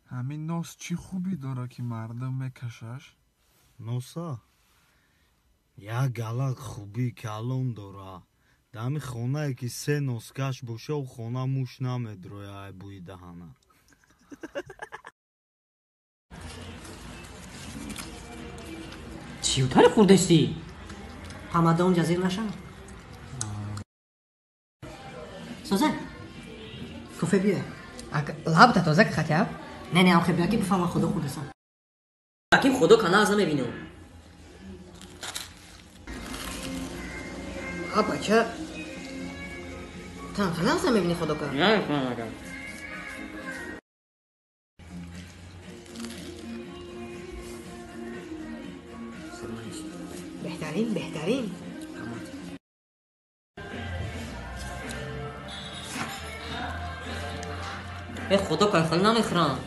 همین نوس چی خوبی داره که مردم میکشش؟ نوسا یا گلک خوبی کلون داره دمی خونه که سه نوسکش باشه و خونه موش نمیدروی ای بوی دهنه چیوتر خوردشتی؟ همه اونجا زیر نشن سوزن کافه بیه لابتا تازه که خطیب؟ نه آخه بیا که بفهم خدا خوردستم بکیم خدا کنه از نمیبینم ها بچه تم خلاص نمیبینی خدا کنه نه کنه بهترین به خدا کنه خیلی نمیخورم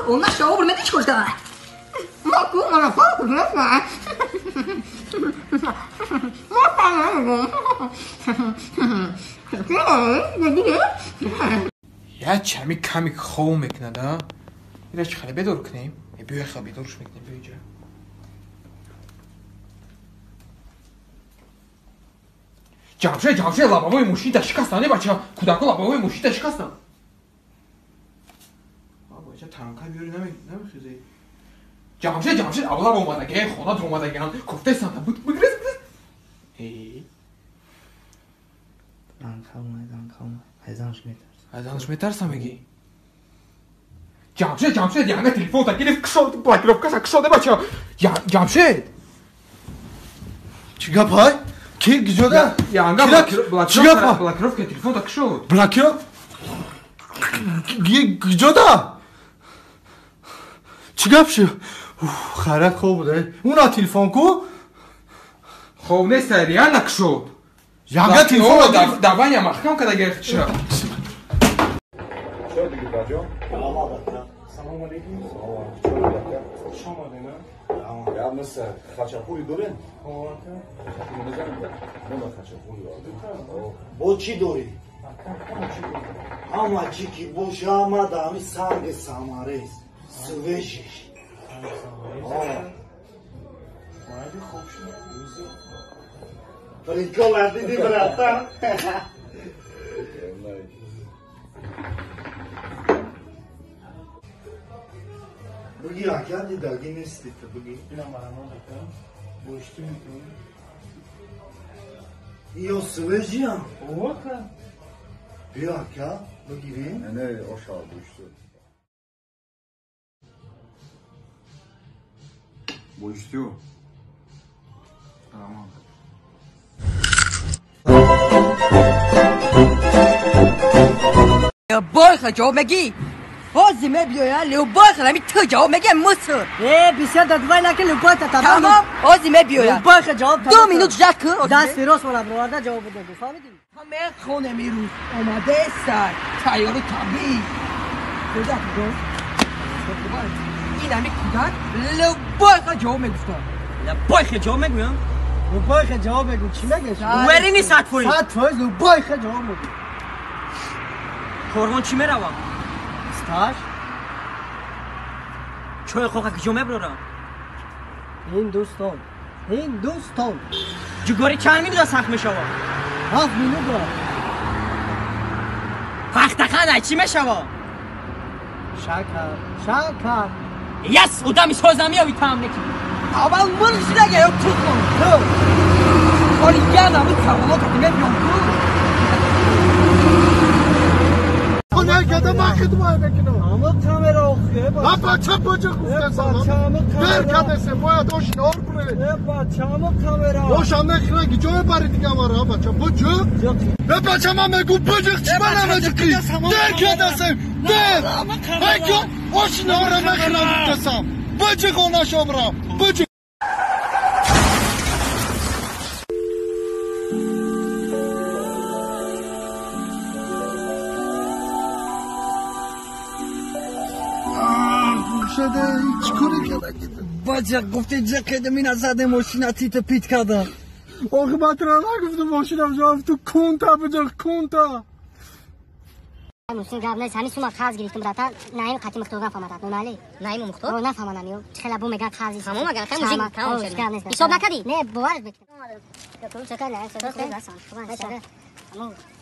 اون شما برو میدیش کشته ما کو من خواهد کشته نفنه ما فهمه یا چمی کمی خواه میکنه ده ایره چه خیلی بدور کنیم بیوی خیلی بدورش میکنیم بیوی جا جمشه لبابای موشی در شکستنه بچه کودکو لبابای موشی در شکستن بچه تنکای بیوری نمیخیزی جمشه اولا اومدگه خونات اومدگه کفته سنتا بگریز دانکامه ازانش میترسم میگی جمشید یعنی تلفن تا گرفت کشود بلاکروف کشوده بچه جمشید چیگه پای؟ کی گجوده؟ یعنی بلاکروف که تلفن تا کشود بلاکروف؟ گجوده؟ چیگه بشه؟ خیرت خوب بوده اونا تلفن کو؟ خوب نیست ریال نکشود یعنی تلفن دوانی هم محکم کده گرفت شد چرا دیگه بجا؟ سلام علیکم. خوش آمدین. یا مثل خچاپوری دارین؟ با چی داری؟ همه چی که باشه آمده همی سنگ ساماره است سویشش مایدی خوب شد فرینکال دیدی براتم بگی آکر دیداگی نیستی تو بگی اینا مرمان بکن بوشتی میتونی یا سویجی هم اوه که بیا آکر بگیریم نه آشار بوشتو بوشتو tamam یا باخه جواب میگی آزمه بیایا لیو باخه نمی تو جواب میگه مصر بسیار دادوای نکن لیو باخه تمام آزمه بیایا لیو باخه جواب 2 مینوت جک دست راست ولا برورده جواب بده فهمیدی همه خونه میروز اومده سر تیار طبیعی کجا کجا این همی کودک لیو باخه جواب میگفتم لیو باخه جواب میگویم لیو باخه جواب میگو چی میگه وری نیست 100 فویز لیو باخه جواب میگو خورمان چی میروم؟ استاش چوی خواه که جمعه برورم هندوستان جگاری چند میدونم سخت میشوم 7 مینوت برم وقت خانه چی میشوم؟ شکر یس او دمی سوزنمی ها بیتم نکی اول مرش نگه یا تو کن تو کاری گردم بود کاملا کدیمه بیام کن نکده من خدمه نکنم اما کامرا آخه من بچه بچه گفته سلام برکده سه باید آشنار کنه بچه اما کامرا باشم نخیرنگی جای بری دیگه مرا بچه بچه به بچه من میگو بجه چی من نمجه کی درکده سه در میگو آشنار مخیرم کسم بچه خونه شمرا بچه شده هیچ کنی که نگید بچه گفتی جکت من زده ماشینتی تو پیت کردم آخه بطران نگفته ماشینم جا تو کنتا بجا کنتا موسیم گاب نیست همیشه ما خاز گرفتم برات نایم خاطی مختار نفهمد نونالی نایم مختار نفهمم میو چخلا بو میگه خازی تمام اگر خیلی موزیک تمام شد حساب نکردی نه باورت بکن تو چه کنه سر سر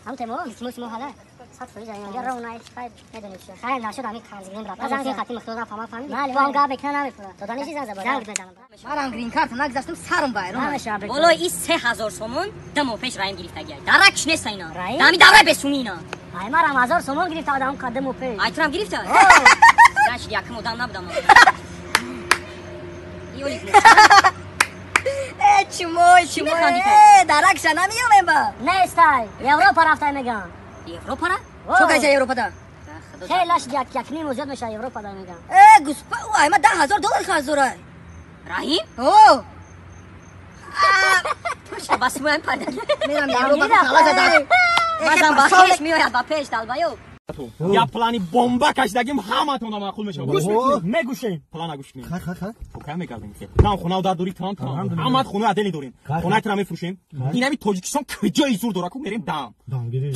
هم تمام موسم حالا صد فریج اگر رو نایت خیر ندونی چه خیر نشد همین خازی گرفتم برات از خاطی مختار نفهمم فهمیدی وام گاب بکنه نمیفهمم تو دانشی زنگ بزنم منم گرین کارت نگذاشتم سرم بایرون والله این 3000 سومون دمو پیش رایم گرفته گیر درکش نیست اینا دمی دوره بسونی اینا ای مرام 1000 سومون گرفت آدم قدمو پیش ایترم گرفته نشد یکم آدم نبودم یولی چموی درکش نمیام با نه استای اروپا رفته میگم اروپا را چو کجا اروپا دا خیلی لاش یک نیم زیاد میشه اروپا دا میگم گوسپا وای ما $10,000 خرج داره رحیم اوه تو بس مهم پرده میرم اروپا خلاص دادم بازم با پیش میاد با پیش دلبایو یا پلانی بمب کشیدگیم همتون رو معقول میشه گوش میگوشین پلان گوش کنین خیر تو کم میکردین که تام خونه در دوری تام همت خونه عدلی دورین خونه ترا میفروشیم اینا می تاجیکستان کجای زور دورا کو میریم دام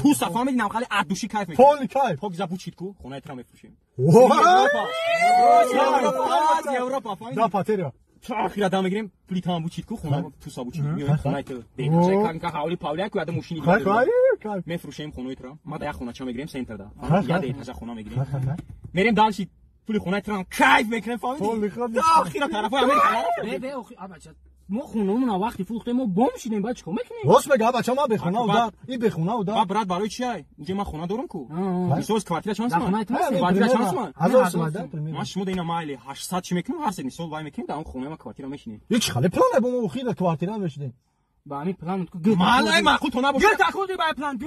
تو صفا میدینم خالی عدوشی کیف میکنه پول کیف پاک زبوچیت کو خونه ترا میفروشیم اروپا دا پاتریا آخر دام میگیریم پلیتام بوچیت کو خونه تو سابوچیت میایم خونه تو دیگه کان که حوالی پاولی کو ادم ماشینی میفروشیم خونه ترا ما دا خونه چا میگیریم سنتر دا یاد اینجا خونه میگیریم میریم دالشی پول خونه ترا کیف میکنیم فهمیدی آخر طرفای امریکا به آخه بچا ما خونمون وقتی فروختیم ما بم شدیم بعد چیکار میکنیم راست میگه بچا ما بخونه و دا این بخونه و دا برات برای چی اینجا ما خونه دارم کو میسوز کوارتیر چانس خونه تو کوارتیر چانس ما هزار سومده ما شما دینا مایلی 800 چی میکنیم هر سه سال وای میکنیم دا اون خونه ما کوارتیر میشینیم یک خاله پلان با ما خیر کوارتیر میشدیم با همین پلان ما معقول تو نباشه تا خودی با پلان